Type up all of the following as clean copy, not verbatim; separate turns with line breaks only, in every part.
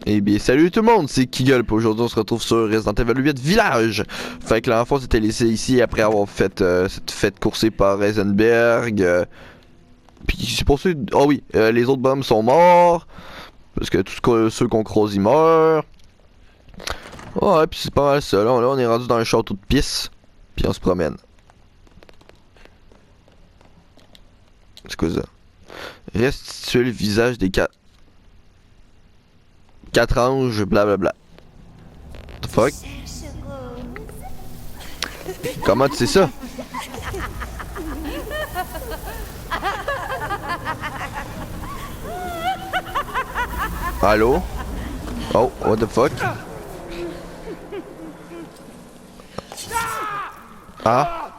Eh bien, salut tout le monde, c'est Kigel, puis aujourd'hui on se retrouve sur Resident Evil 8 Village. Fait que l'enfant s'était laissé ici après avoir fait cette fête coursée par Heisenberg. Puis c'est pour ça. Ah oui, les autres bombes sont morts. Parce que ceux qu'on croise ils meurent. Ouais, puis c'est pas mal ça. Là, on est rendu dans un château de pisse. Puis on se promène. C'est quoi ça? Restituer le visage des quatre anges, blablabla. What the fuck? Comment tu sais ça? Allô? Oh, what the fuck? Ah?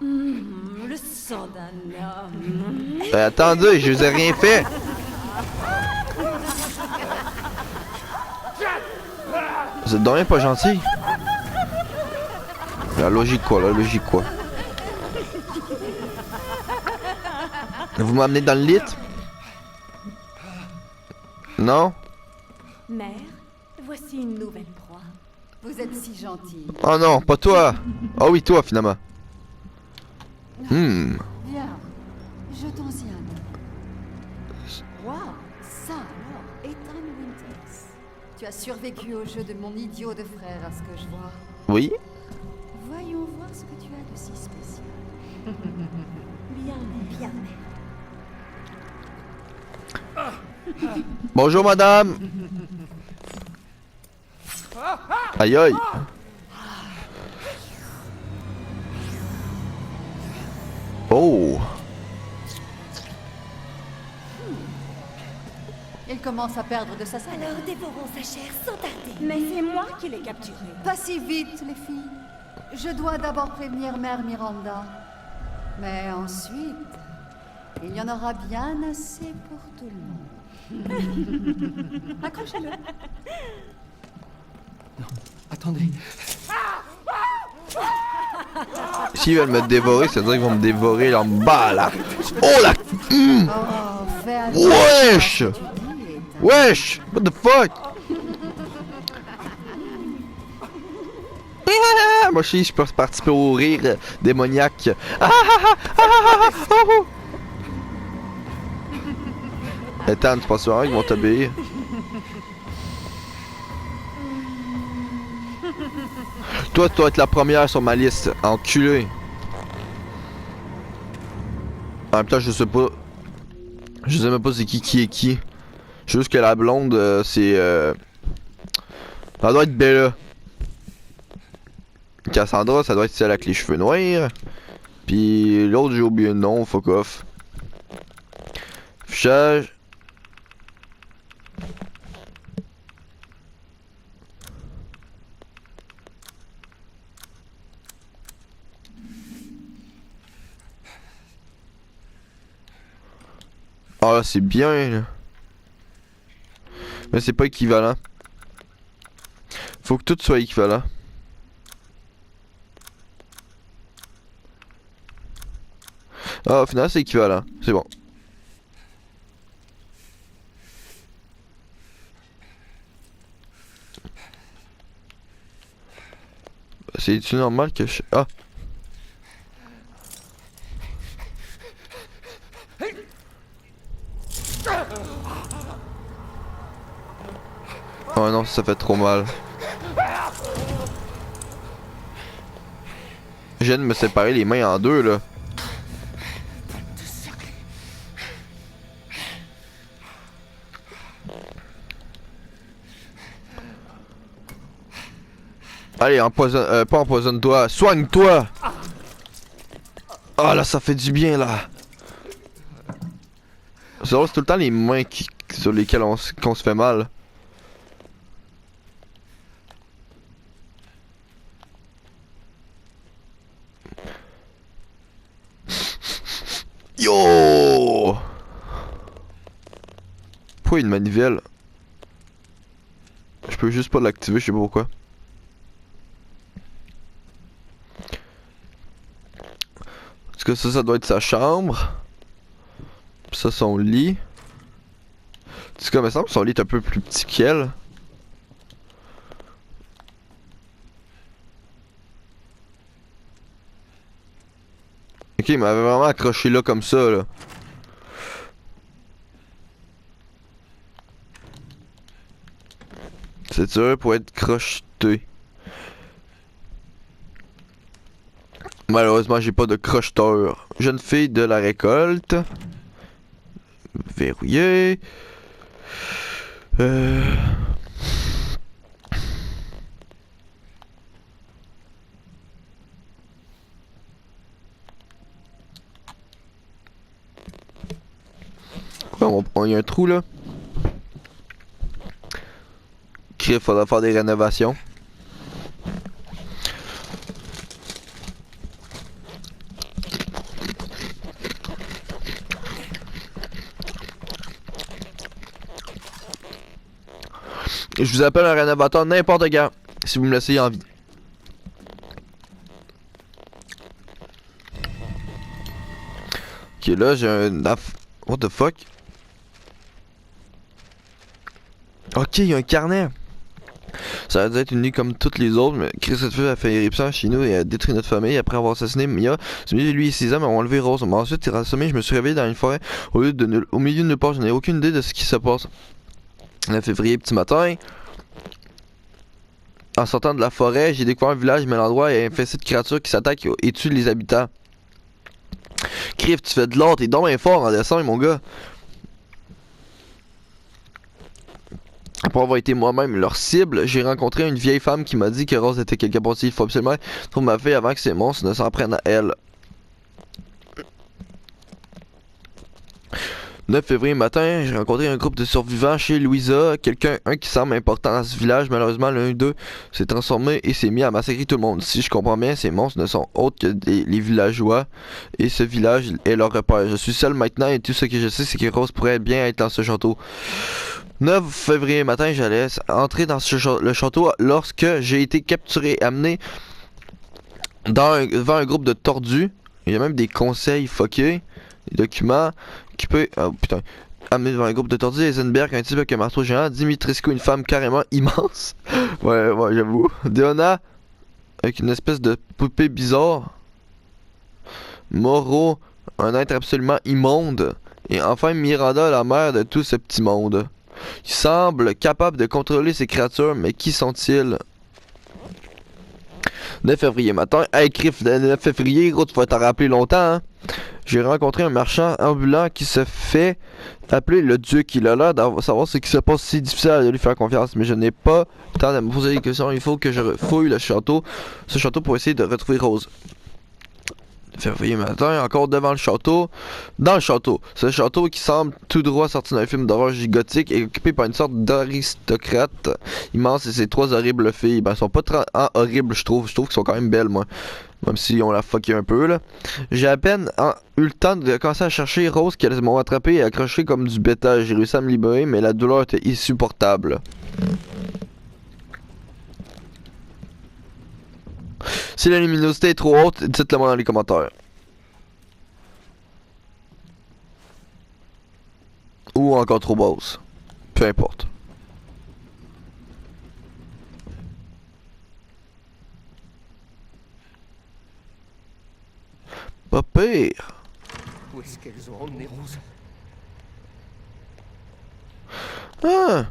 Le sang d'un homme.
Attendez, je vous ai rien fait! Vous êtes donc pas gentil? La logique quoi, la logique quoi? Vous m'amenez dans le lit? Non?
Mère, voici une nouvelle proie.
Vous êtes si gentil.
Oh non, pas toi! Oh oui, toi finalement.
Bien, jetons-y un œil. Waouh, ça alors, Ethan Winters. Tu as survécu au jeu de mon idiot de frère, à ce que je vois.
Oui?
Voyons voir ce que tu as de si spécial.
Bien, bien.
Bonjour madame! Aïe aïe! Oh!
Il commence à perdre de sa salaire.
Alors dévorons sa chair sans tarder. Mais c'est moi qui l'ai capturé.
Pas si vite, les filles. Je dois d'abord prévenir Mère Miranda. Mais ensuite, il y en aura bien assez pour tout le monde.
Accrochez-le.
Attendez.
S'ils veulent me dévorer, ça veut dire qu'ils vont me dévorer en bas là! Oh la...
Oh, fais attention
Wesh!
à ce que tu dis, Ethan.
Wesh! What the fuck? Ah, moi aussi, je peux participer au rire démoniaque. Ah, ah, ah, ah, ah, ah, oh. Ethan, tu penses vraiment qu'ils vont t'obéir? Toi, tu dois être la première sur ma liste, enculé. En même temps, je sais pas. Je sais même pas c'est qui est qui. Juste que la blonde, c'est. Ça doit être Bella. Cassandra, ça doit être celle avec les cheveux noirs. Puis l'autre, j'ai oublié le nom, fuck off. Fichage. Ah là, c'est bien là. Mais c'est pas équivalent. Faut que tout soit équivalent. Ah, au final, c'est équivalent. C'est bon. C'est-tu normal que je... Ah! Oh non, ça fait trop mal. Je viens de me séparer les mains en deux là. Allez, empoisonne... pas empoisonne-toi, soigne-toi! Ah là, ça fait du bien là. C'est drôle, c'est tout le temps les mains sur lesquelles qu'on se fait mal. Yo! Pourquoi il y a une manivelle? Je peux juste pas l'activer, je sais pas pourquoi. Est-ce que ça doit être sa chambre? Puis ça, son lit. C'est comme ça, son lit est un peu plus petit qu'elle. Ok, il m'avait vraiment accroché là comme ça, là. C'est sûr pour être crocheté. Malheureusement, j'ai pas de crocheteur. Jeune fille de la récolte. Verrouillé. Quoi, il y a un trou là? Il faudra faire des rénovations. Je vous appelle un rénovateur n'importe quand, si vous me laissez en vie. Ok, là j'ai un... What the fuck? Ok, il y a un carnet. Ça a dû être une nuit comme toutes les autres, mais Chris cette fille a fait éruption chez nous et a détruit notre famille après avoir assassiné Mia. Lui et ses hommes ont enlevé Rose. Ensuite, il a assommé, je me suis réveillé dans une forêt au milieu de nulle part. Je n'ai aucune idée de ce qui se passe. Le 9 février, petit matin. En sortant de la forêt, j'ai découvert un village, mais l'endroit est infesté de créatures qui s'attaquent et tuent les habitants. Criff, tu fais de l'or, t'es donc bien fort en dessin, mon gars. Après avoir été moi-même leur cible, j'ai rencontré une vieille femme qui m'a dit que Rose était quelque part. Il faut absolument trouver ma fille avant que ces monstres ne s'en prennent à elle. 9 février matin, j'ai rencontré un groupe de survivants chez Louisa. Un qui semble important dans ce village. Malheureusement, l'un d'eux s'est transformé et s'est mis à massacrer tout le monde. Si je comprends bien, ces monstres ne sont autres que les villageois. Et ce village est leur repère. Je suis seul maintenant et tout ce que je sais, c'est que Rose pourrait bien être dans ce château. 9 février matin, j'allais entrer dans le château lorsque j'ai été capturé et amené devant un groupe de tordus. Il y a même des conseils fuckés, des documents qui peut... Oh putain. Amené devant un groupe de tordus, Eisenberg, un type avec un marteau géant, Dimitrescu, une femme carrément immense. ouais, j'avoue. Deona, avec une espèce de poupée bizarre. Moreau, un être absolument immonde. Et enfin Miranda, la mère de tout ce petit monde. Ils semblent capables de contrôler ces créatures, mais qui sont-ils? 9 février matin. Hey, Criff, 9 février, gros, tu vas t'en rappeler longtemps, hein? J'ai rencontré un marchand ambulant qui se fait appeler le Duc. Il a l'air de savoir ce qui se passe. C'est difficile de lui faire confiance, mais je n'ai pas le temps de me poser des questions. Il faut que je fouille ce château pour essayer de retrouver Rose. Février matin, encore devant le château. Dans le château. Ce château qui semble tout droit sorti d'un film d'horreur gothique est occupé par une sorte d'aristocrate immense et ses trois horribles filles. Ben, elles sont pas très horribles, je trouve. Je trouve qu'elles sont quand même belles, moi. Même si on l'a fucké un peu, là. J'ai à peine eu le temps de commencer à chercher Rose qu'elles m'ont attrapé et accroché comme du bétail. J'ai réussi à me libérer, mais la douleur était insupportable. Si la luminosité est trop haute, dites-le moi dans les commentaires. Ou encore trop basse. Peu importe. Pas pire.
Où est-ce qu'elles ont emmené Rose?
Ah!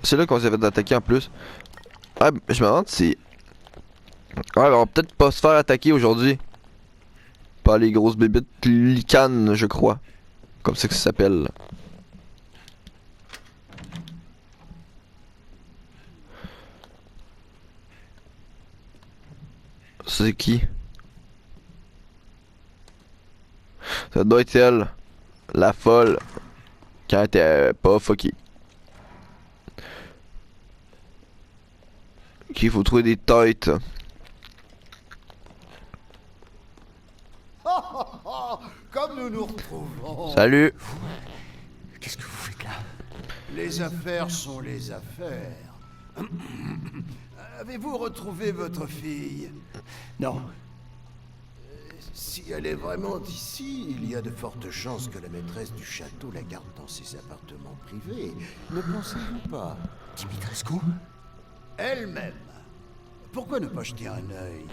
C'est là qu'on s'est fait attaquer en plus. Ah, je me demande si... Ouais, on va peut-être pas se faire attaquer aujourd'hui. Par les grosses bébites licanes, je crois. Comme ça que ça s'appelle. C'est qui? Ça doit être elle. La folle. Quand elle était pas fuckée. Ok, il faut trouver des têtes.
Comme nous nous retrouvons.
Salut.
Qu'est-ce que vous faites là?
Les affaires sont les affaires. Avez-vous retrouvé votre fille?
Non.
Si elle est vraiment d'ici, il y a de fortes chances que la maîtresse du château la garde dans ses appartements privés. Ne pensez-vous pas?
Dimitrescu?
Elle-même. Pourquoi ne pas jeter un œil?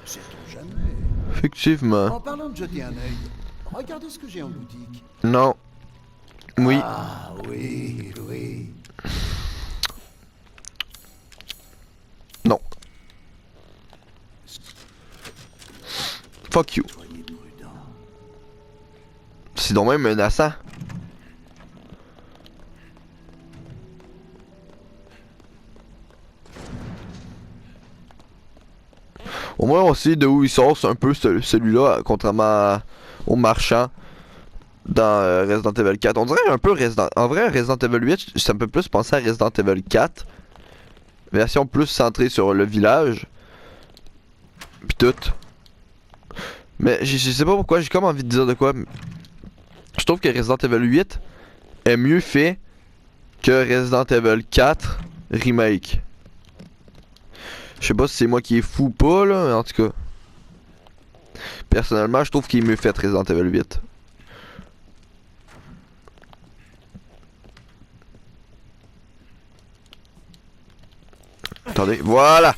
Sait-on jamais?
Effectivement.
En parlant de jeter un œil, regardez ce que j'ai en boutique.
Non. Oui.
Ah oui, oui.
Non. Fuck you.
Soyez prudent.
C'est donc même menaçant. Au moins on sait de où il sort, c'est un peu celui-là, contrairement au marchand dans Resident Evil 4. On dirait un peu Resident... En vrai, Resident Evil 8, ça me fait plus penser à Resident Evil 4. Version plus centrée sur le village. Pis tout. Mais je sais pas pourquoi, j'ai comme envie de dire de quoi. Je trouve que Resident Evil 8 est mieux fait que Resident Evil 4 Remake. Je sais pas si c'est moi qui est fou ou pas là, mais en tout cas. Personnellement, je trouve qu'il est mieux fait Resident Evil 8. Attendez, voilà!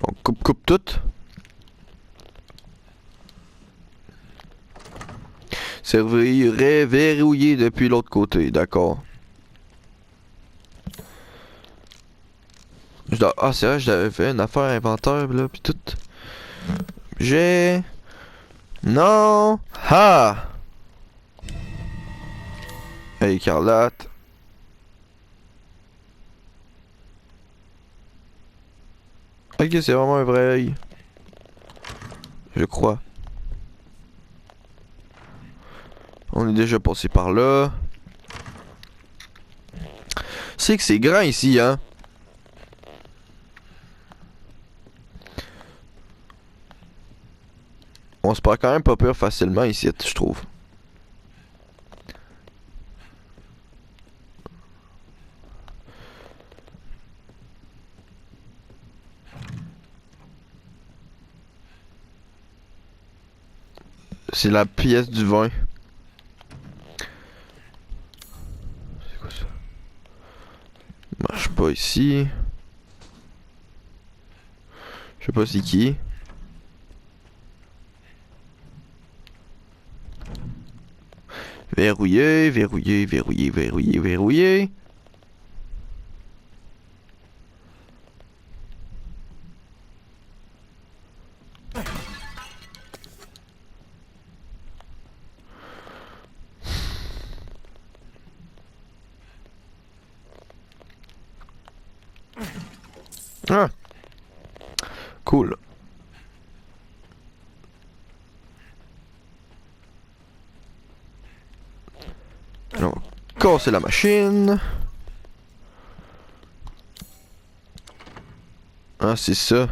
On coupe tout. Servirait verrouillé depuis l'autre côté, d'accord. Ah, c'est vrai, j'avais fait une affaire inventaire là, pis tout. J'ai... Non! Ha! Hey, Écarlate. Ok, c'est vraiment un vrai œil. Je crois. On est déjà passé par là. C'est que c'est grand ici, hein? On se perd quand même pas peur facilement ici, je trouve. C'est la pièce du vin. C'est quoi ça? Marche pas ici. Je sais pas c'est qui. Verrouillé, verrouillé, verrouillé, verrouillé, verrouillé. Ah. Cool. On va casser la machine. Ah, c'est ça.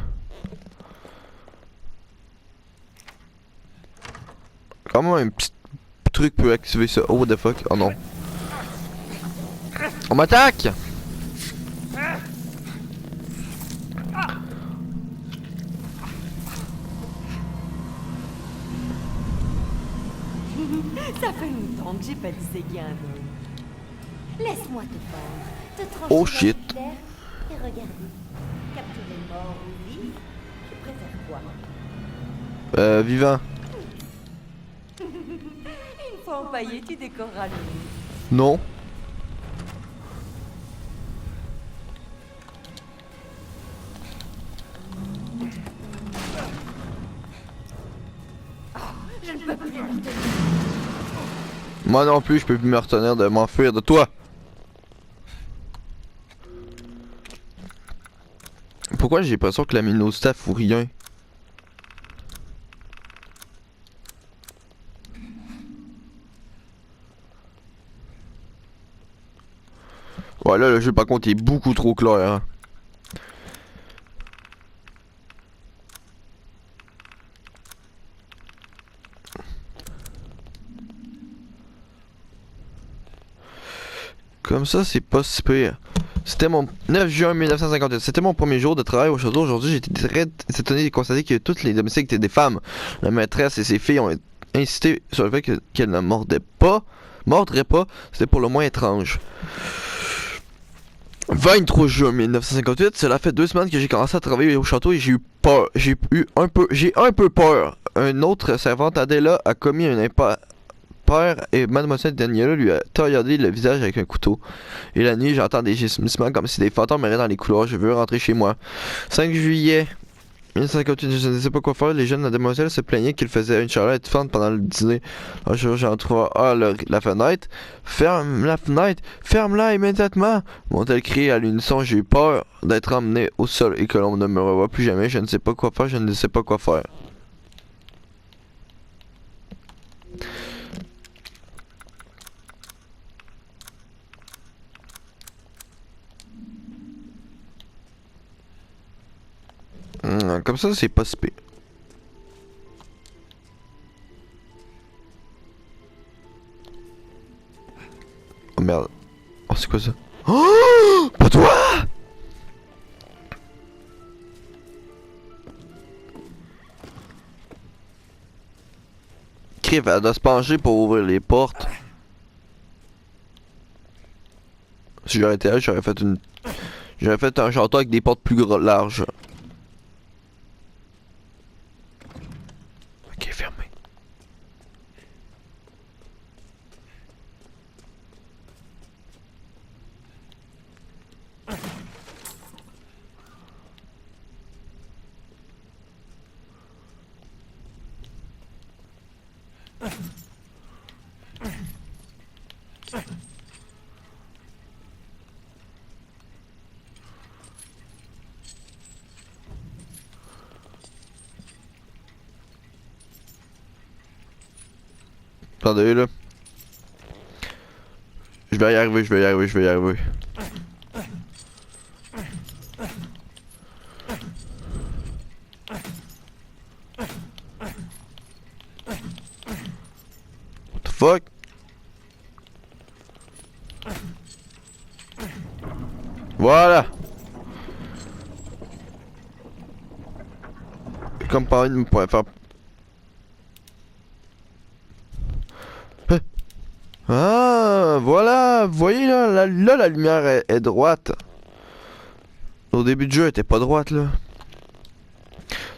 Comment un petit truc peut activer ça? Oh, what the fuck? Oh non. On m'attaque!
Ça fait longtemps que j'ai pas disséqué un homme. Laisse-moi te pendre, te trancher
Oh,
dans
shit.
cette terre et regarder. Capturer mort ou vif, tu préfères quoi?
Vivant.
Une fois empaillé, tu décoreras le mur.
Non.
Je ne peux plus me retenir.
Moi non plus, je peux plus me retenir de m'enfuir de toi. Pourquoi j'ai l'impression que la Minostat fout rien? Ouais, là, le jeu par contre est beaucoup trop clair. Hein. Comme ça, c'est pas si pire. C'était mon 9 juin 1958. C'était mon premier jour de travail au château. Aujourd'hui, j'ai été très étonné de constater que toutes les domestiques étaient des femmes. La maîtresse et ses filles ont insisté sur le fait qu'elles ne mordraient pas. C'était pour le moins étrange. 23 juin 1958, cela fait 2 semaines que j'ai commencé à travailler au château et j'ai eu peur. J'ai un peu peur. Une autre servante, Adela, a commis un impair et Mademoiselle Daniela lui a tailladé le visage avec un couteau. Et la nuit, j'entends des gémissements comme si des fantômes erraient dans les couloirs. Je veux rentrer chez moi. 5 juillet 1958, je ne sais pas quoi faire. Les jeunes mademoiselles se plaignaient qu'ils faisaient une chaleur étouffante pendant le dîner. Un jour, j'entre la fenêtre. Ferme la fenêtre! Ferme-la immédiatement! M'ont-elles crié à l'unisson. J'ai eu peur d'être emmené au sol et que l'on ne me revoie plus jamais. Je ne sais pas quoi faire. Je ne sais pas quoi faire. Comme ça, c'est pas si pire. Oh merde. Oh, c'est quoi ça? Oh! Pas toi! Crève, elle doit se pencher pour ouvrir les portes. Si j'aurais été elle, j'aurais fait un château avec des portes plus larges. Ok, fermé. Attendez là. Je vais y arriver. What the fuck? Voilà. Comme par une pourrait faire. Ah, voilà, vous voyez là, la lumière est droite. Au début du jeu, elle était pas droite là.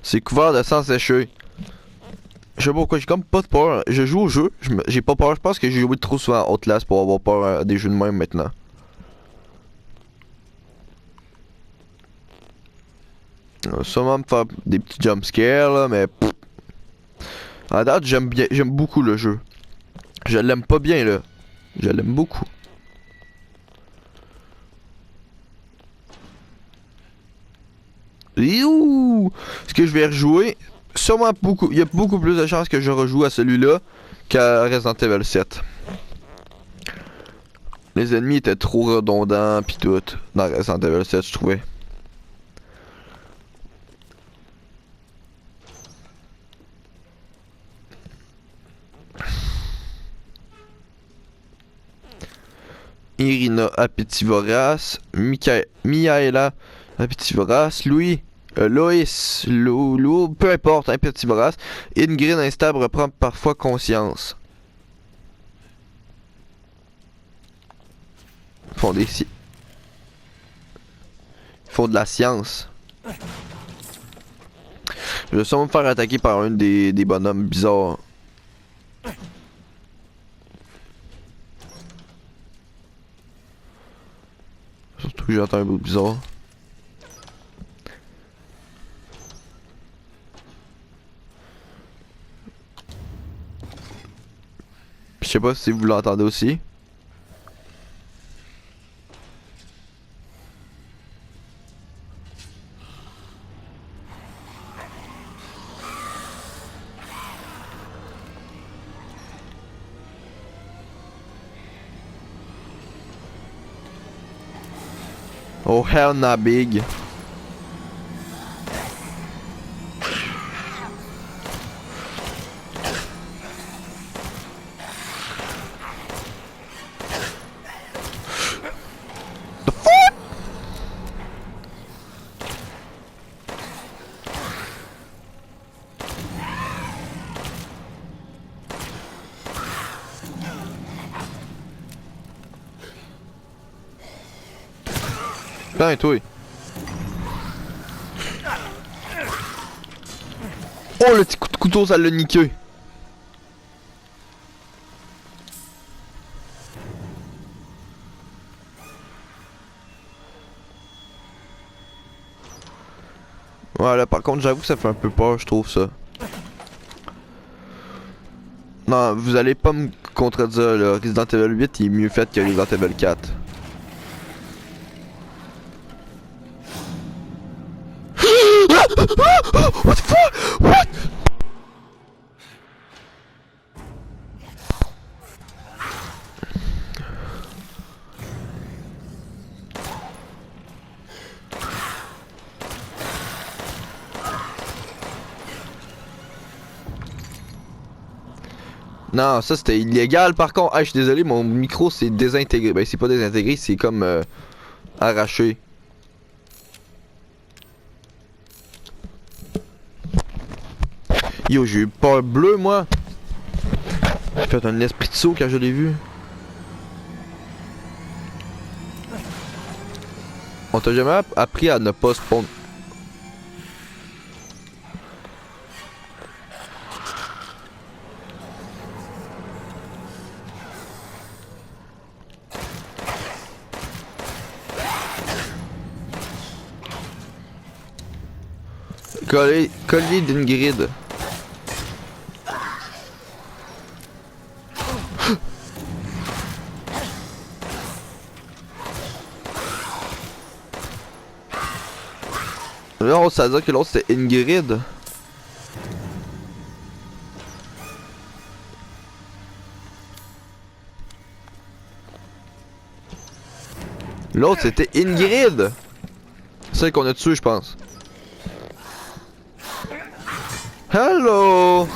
C'est couvert de sang séché. Je sais pas pourquoi, j'ai comme pas de peur. Je joue au jeu, j'ai pas peur. Je pense que j'ai joué trop souvent à Outlast pour avoir peur des jeux de même maintenant. On va sûrement me faire des petits jumpscares là, mais pff. À date, j'aime beaucoup le jeu. Je l'aime pas bien là. Je l'aime beaucoup. Youh! Est-ce que je vais rejouer? Sûrement beaucoup. Il y a beaucoup plus de chances que je rejoue à celui-là qu'à Resident Evil 7. Les ennemis étaient trop redondants pis tout dans Resident Evil 7, je trouvais. Irina Appétit-Vorace, Miaela Appétit-Vorace, Loïs, Lou, peu importe, Appétit-Vorace. Ingrid instable reprend parfois conscience. Ils font de la science. Je vais sûrement me faire attaquer par un des bonhommes bizarres. Surtout que j'entends un bruit bizarre. Je sais pas si vous l'entendez aussi. Oh hell not big. The fuck? Putain, toi. Oh, le petit coup de couteau, ça l'a niqué. Voilà, par contre, j'avoue que ça fait un peu peur, je trouve ça. Non, vous allez pas me contredire, là. Resident Evil 8 il est mieux fait que Resident Evil 4. What the fuck? What? Non, ça c'était illégal par contre. Ah, je suis désolé, mon micro s'est désintégré. Ben, c'est pas désintégré, c'est comme arraché. Yo, j'ai eu peur bleu, moi. J'ai fait un esprit de saut quand je l'ai vu. On t'a jamais appris à ne pas spawn. Collier d'Ingrid. Là, ça veut dire que l'autre c'était Ingrid. L'autre c'était Ingrid. Celle qu'on a tuée, je pense. Hello!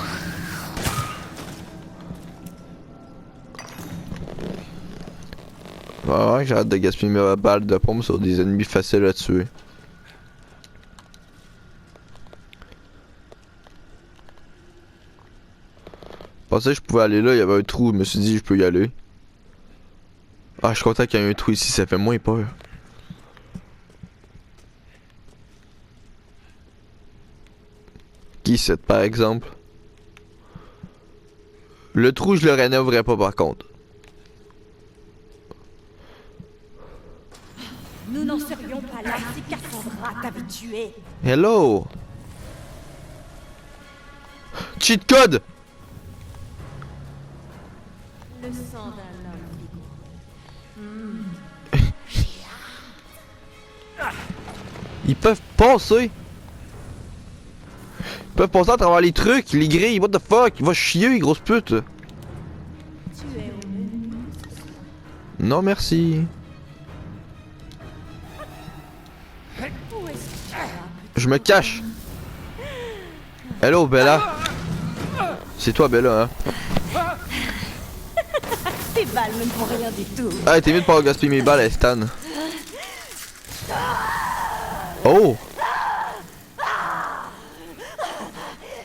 Ouais, j'ai hâte de gaspiller mes balles de pompe sur des ennemis faciles à tuer. Je pensais que je pouvais aller là, il y avait un trou, je me suis dit je peux y aller. Ah, je suis content qu'il y ait un trou ici, ça fait moins peur. Qui c'est par exemple? Le trou, je le rénoverais pas par contre.
Nous n'en serions pas là si Cassandra t'avait tué.
Hello! Cheat code!
Le sang d'un homme
Ils peuvent passer! Ils peuvent passer à travers les trucs, les grilles, what the fuck? Il va chier, grosse pute!
tu es au menu.
Non merci.
Où est-ce que tu vas?
Je me cache! Hello Bella! C'est toi Bella, hein?
Tes balles ne font rien du tout.
Ah, t'es mieux de pas gaspiller mes balles, Stan. Oh!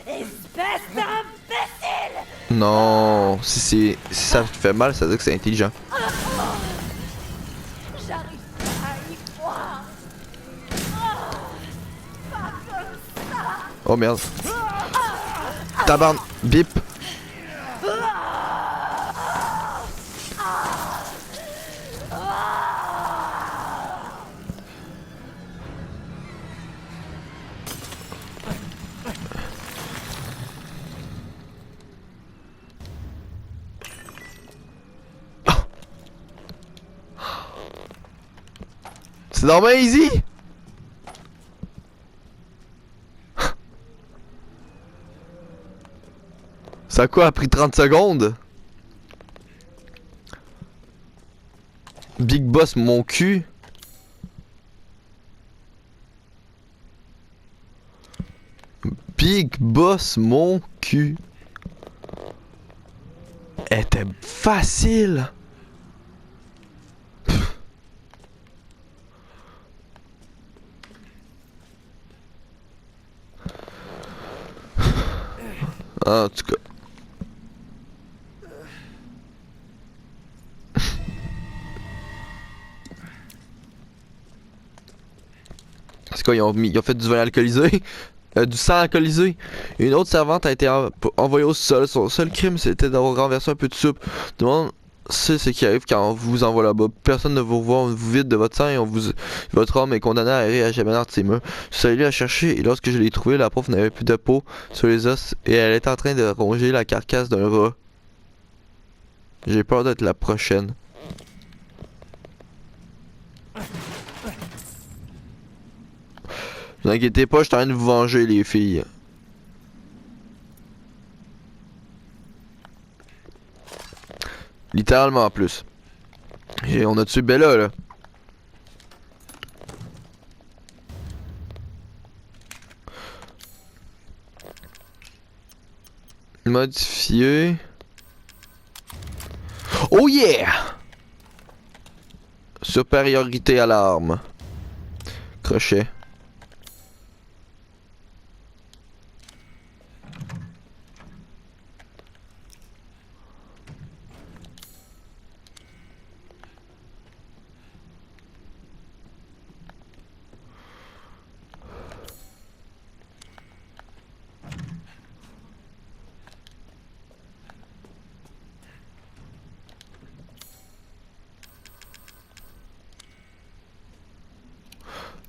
Espèce d'imbécile!
Non, si ça te fait mal, ça veut dire que c'est intelligent.
J'arrive pas à y croire.
Oh merde. Tabarn, bip. C'est normal easy. Ça a quoi, a pris 30 secondes? Big Boss mon cul. Big Boss mon cul. Elle était facile. En tout cas. quoi, ils ont fait du vin alcoolisé? Du sang alcoolisé. Une autre servante a été envoyée au sol. Son seul crime, c'était d'avoir renversé un peu de soupe. Tout le monde sait ce qui arrive quand on vous envoie là-bas. Personne ne vous revoit, on vous vide de votre sang et votre âme est condamnée à errer à jamais dans ses murs. Je suis allé la chercher et lorsque je l'ai trouvée, la pauvre n'avait plus de peau sur les os et elle était en train de ronger la carcasse d'un rat. J'ai peur d'être la prochaine. Ne vous inquiétez pas, je suis en train de vous venger, les filles. Littéralement en plus. On a tué Bella là. Modifier. Oh yeah! Supériorité à l'arme. Crochet.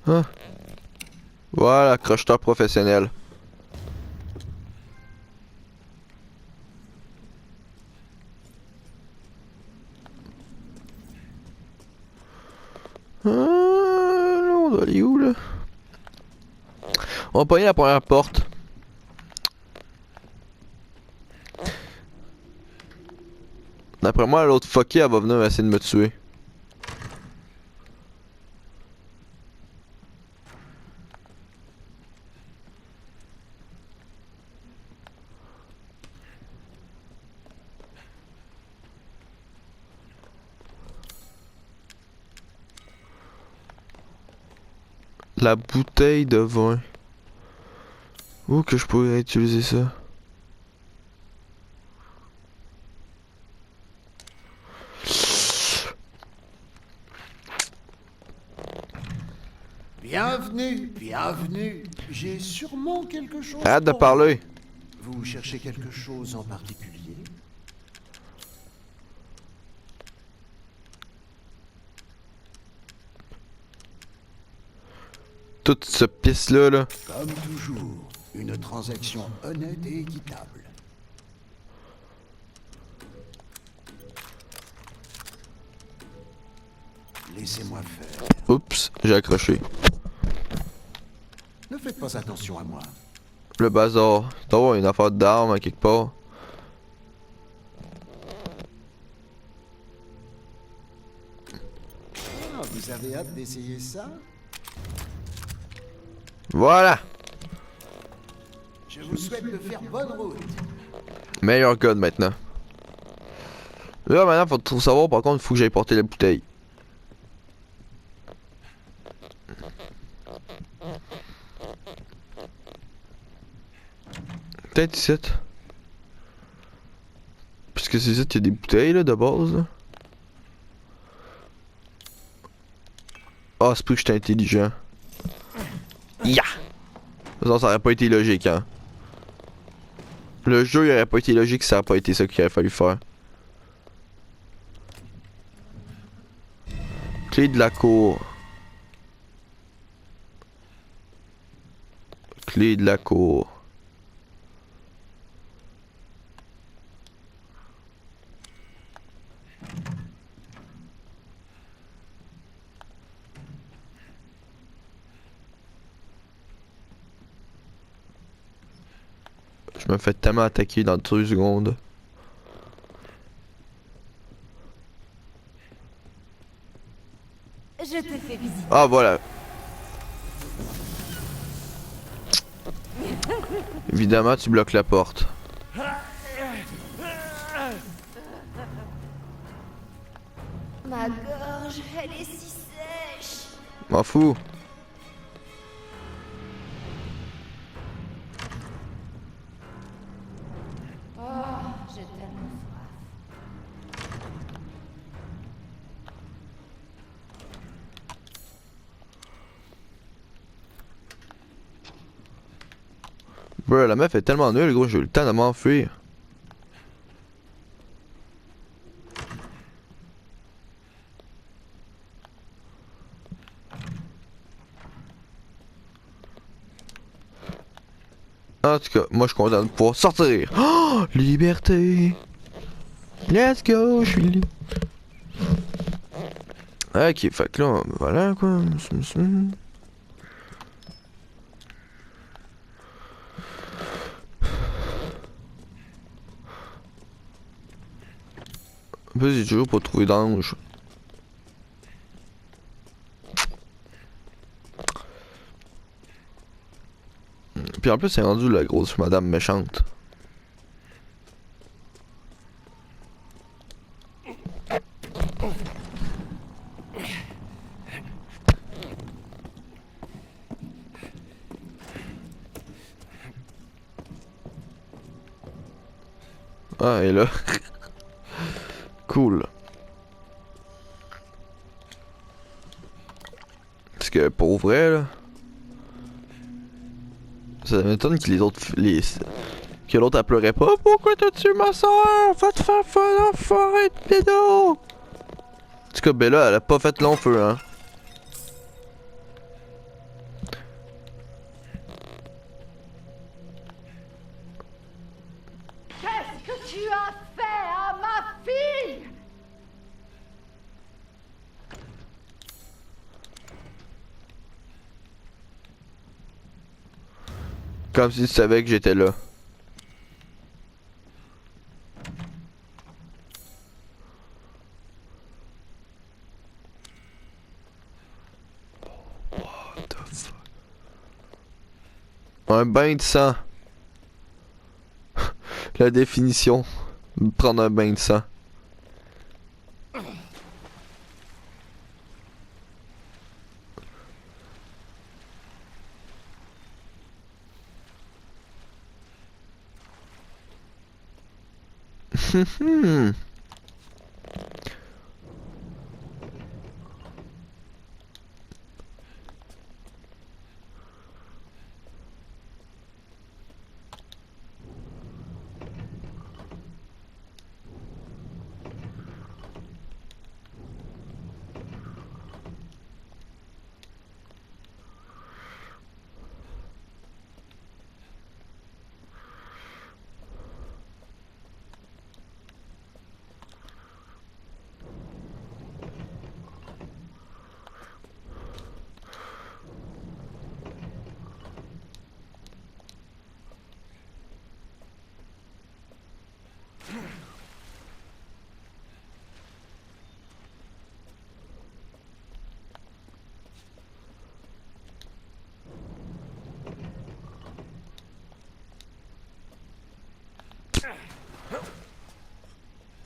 Ah. Voilà, crocheteur professionnel. Là, on doit aller où là? On va pogner la première porte. D'après moi, l'autre fucké, elle va venir essayer de me tuer. La bouteille de vin. Où que je pourrais utiliser ça?
Bienvenue, bienvenue. J'ai sûrement quelque chose.
Arrête de
pour
parler.
vous. Vous cherchez quelque chose en particulier?
Toute cette pièce-là, là.
Comme toujours, une transaction honnête et équitable. Laissez-moi faire.
Oups, j'ai accroché.
Ne faites pas attention à moi.
Le bazar. Il doit y avoir une affaire d'armes à quelque part.
Ah, vous avez hâte d'essayer ça?
Voilà!
Je vous souhaite de faire bonne route.
Meilleur gun maintenant. Là, maintenant, faut tout savoir, par contre, il faut que j'aille porter la bouteille. Peut-être ici. Puisque c'est ici qu'il y a des bouteilles, là, de base, là. Ah, c'est plus que j'étais intelligent. Ya! Ça aurait pas été logique, hein. Le jeu, il aurait pas été logique si ça aurait pas été ça qu'il aurait fallu faire. Clé de la cour. Clé de la cour. Je me fais tellement attaquer dans 2 secondes.
Je te fais visiter.
Ah voilà. Évidemment, tu bloques la porte.
Ma gorge, elle est si sèche.
M'en fous.
Oh, j'ai tellement soif.
Bro, la meuf est tellement nulle, gros, j'ai eu le temps de m'enfuir. En tout cas, moi je suis content de pouvoir sortir. Oh, liberté. Let's go, je suis libre. Ok, fait que là, voilà quoi. En plus, j'ai toujours pas trouvé d'ange. Puis en plus, c'est rendu la grosse madame méchante. Ah, et là. Cool. Parce que pour vrai, là. Ça m'étonne que les autres. Que l'autre elle pleurait pas. Pourquoi t'as tué ma soeur? Va te faire fun en forêt de pédo! En tout cas, Bella, elle a pas fait long feu, hein.
Qu'est-ce que tu as fait à ma fille?
Comme si tu savais que j'étais là. What the fuck? Un bain de sang. La définition. Prendre un bain de sang.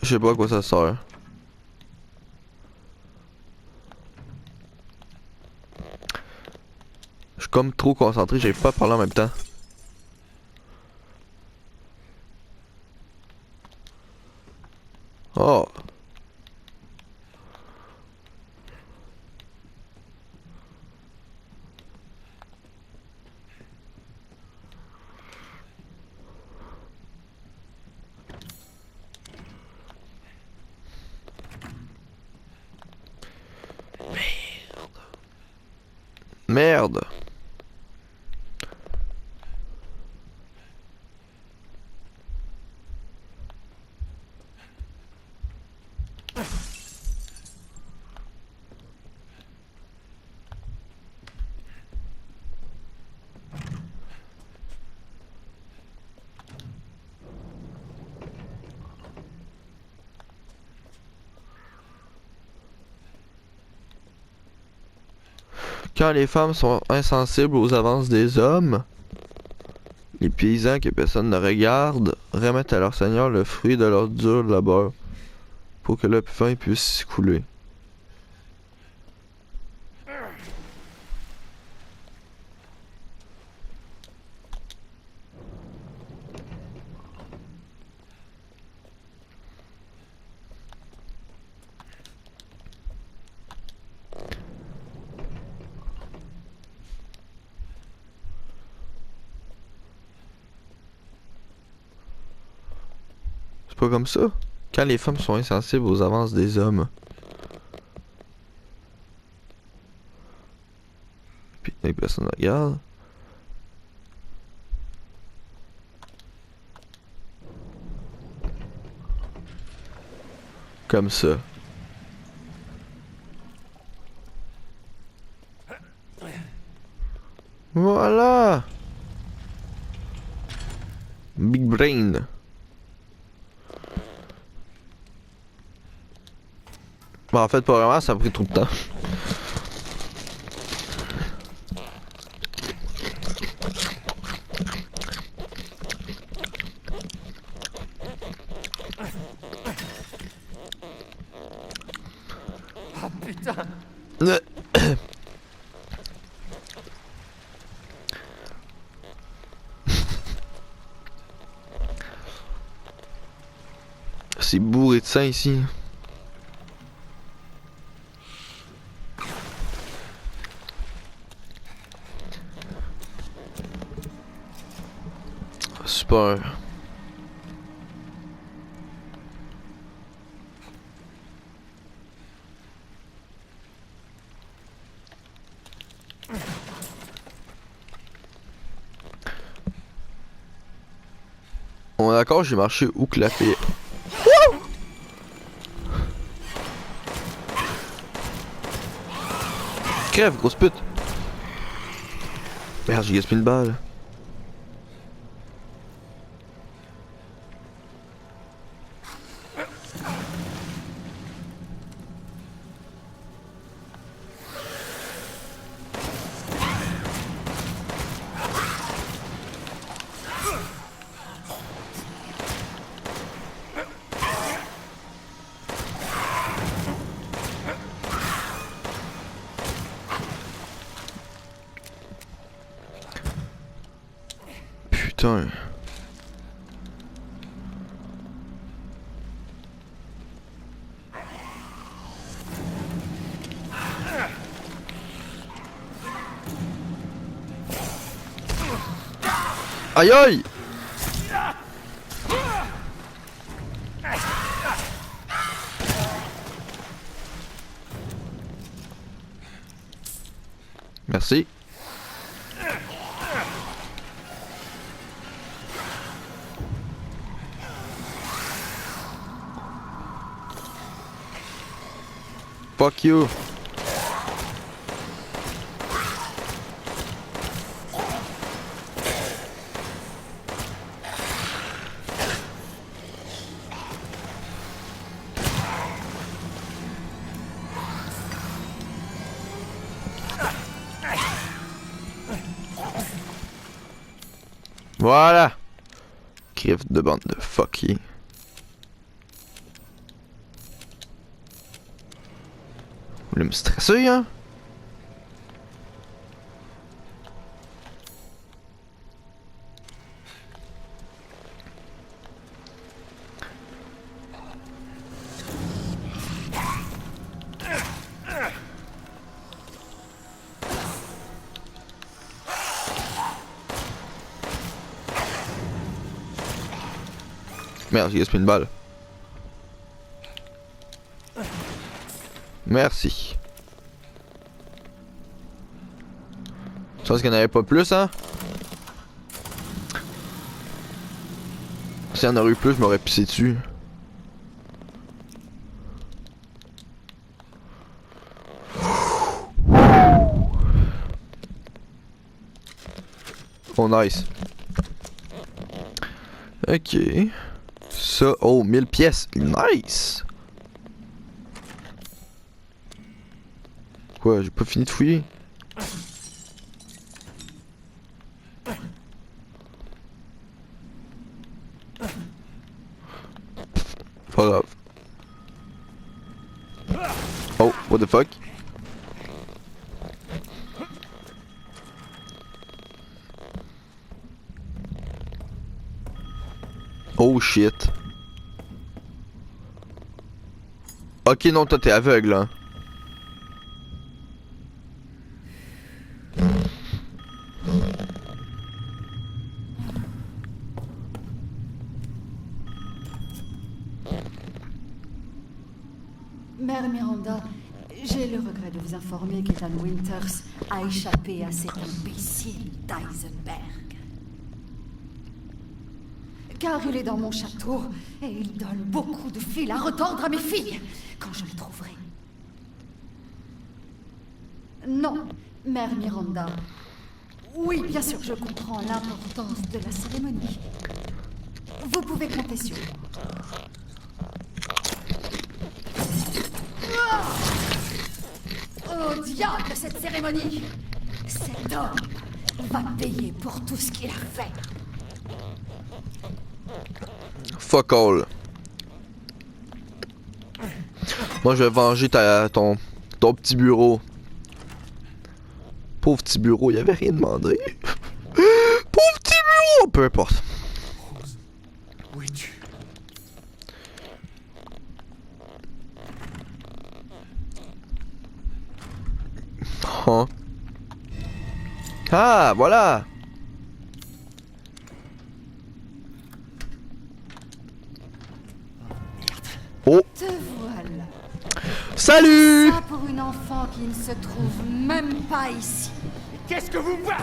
Je sais pas à quoi ça sert. Je suis comme trop concentré, j'arrive pas à parler en même temps. Oh. Merde. Quand les femmes sont insensibles aux avances des hommes, les paysans que personne ne regarde remettent à leur seigneur le fruit de leur dur labeur pour que le vin puisse s'écouler. C'est pas comme ça. Quand les femmes sont insensibles aux avances des hommes. Puis personne ne regarde. Comme ça. Voilà. Big brain. Bon, en fait, pas vraiment, ça a pris trop de temps.
Ah putain!
C'est bourré de sang ici. Super. On est d'accord, j'ai marché où que la fille. Crève, grosse pute. Merde, j'ai gaspillé une balle. Putain. Aïe aïe! Merci. Fuck you. Voilà. Crève de bande de fucky. Vous voulez me stresser, hein? Merde, j'ai gaspillé une balle. Merci. Je pense qu'il n'y en avait pas plus, hein? S'il y en aurait eu plus, je m'aurais pissé dessus. Oh, nice. Ok. Ça, oh, 1000 pièces. Nice! Quoi, j'ai pas fini de fouiller? Pas grave. Oh, what the fuck? Oh shit. Ok, non, toi t'es aveugle, hein.
Mère Miranda, j'ai le regret de vous informer qu'Ethan Winters a échappé à cet imbécile d'Eisenberg. Car il est dans mon château et il donne beaucoup de fil à retordre à mes filles quand je le trouverai. Non, Mère Miranda. Oui, bien sûr, je comprends l'importance de la cérémonie. Vous pouvez compter sur moi. Oh diable, cette cérémonie! Cet homme va payer pour tout ce qu'il a fait.
Fuck all. Moi, je vais venger ton petit bureau. Pauvre petit bureau, il avait rien demandé. Pauvre petit bureau! Peu importe.
Rose, où es-tu?
Hein? Ah, voilà! Oh!
Te voilà.
Salut!
Ça pour une enfant qui ne se trouve même pas ici.
Qu'est-ce que vous me faites?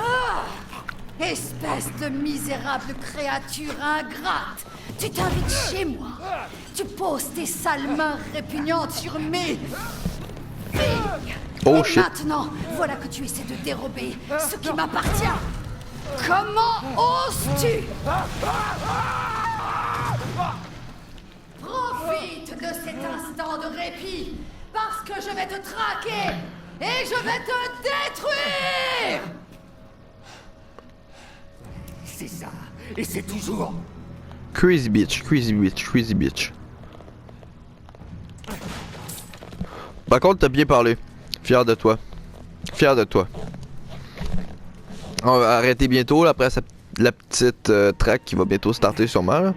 Espèce de misérable créature ingrate! Tu t'invites chez moi. Tu poses tes sales mains répugnantes sur mes filles.
Oh
Et
shit!
maintenant, voilà que tu essaies de dérober ce qui m'appartient. Comment oses-tu? Profite de cet instant de répit, parce que je vais te traquer et je vais te détruire!
C'est ça, et c'est toujours...
Crazy bitch, crazy bitch, crazy bitch. Par contre, t'as bien parlé. Fier de toi. Fier de toi. On va arrêter bientôt, là, après la petite track qui va bientôt starter sûrement, là.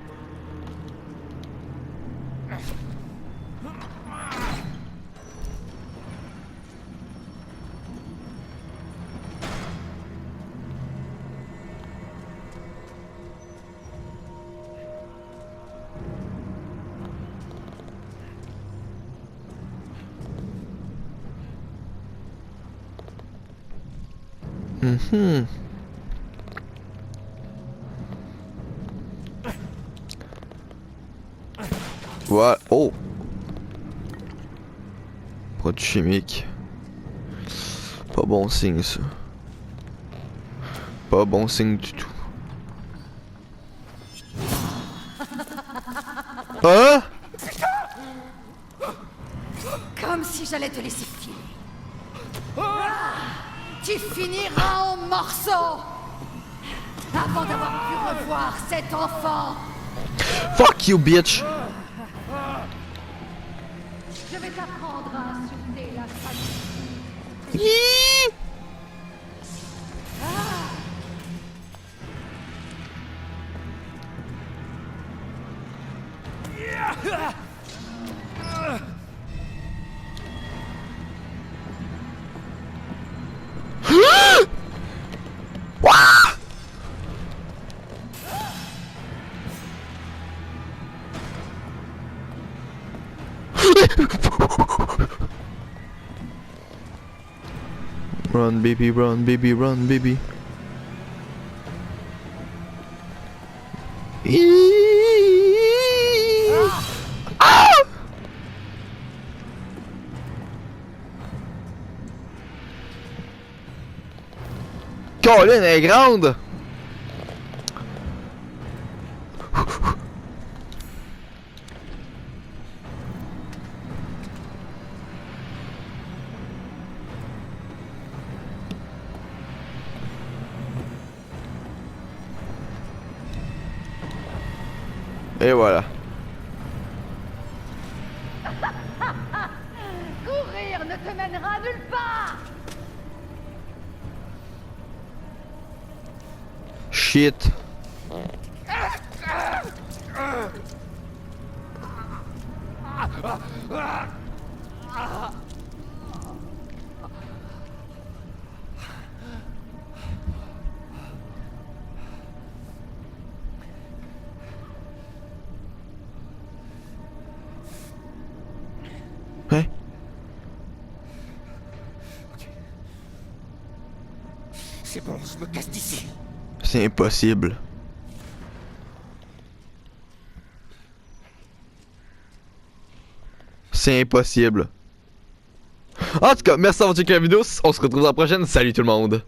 Mhm. Ouais, oh! Produit chimique. Pas bon signe ça. Pas bon signe du tout. Hein?
Comme si j'allais te laisser filer. Tu finiras en morceaux avant d'avoir pu revoir cet enfant.
Fuck you, bitch!
Je vais t'apprendre à insulter la famille.
Hi! Run, baby, run, baby, run, baby. Ah! Colin, elle est grande! Et voilà.
Courir ne te mènera nulle part.
Shit. Hein?
bon, je me casse d'ici.
C'est impossible. C'est impossible. En tout cas, merci d'avoir checké la vidéo. On se retrouve dans la prochaine. Salut tout le monde.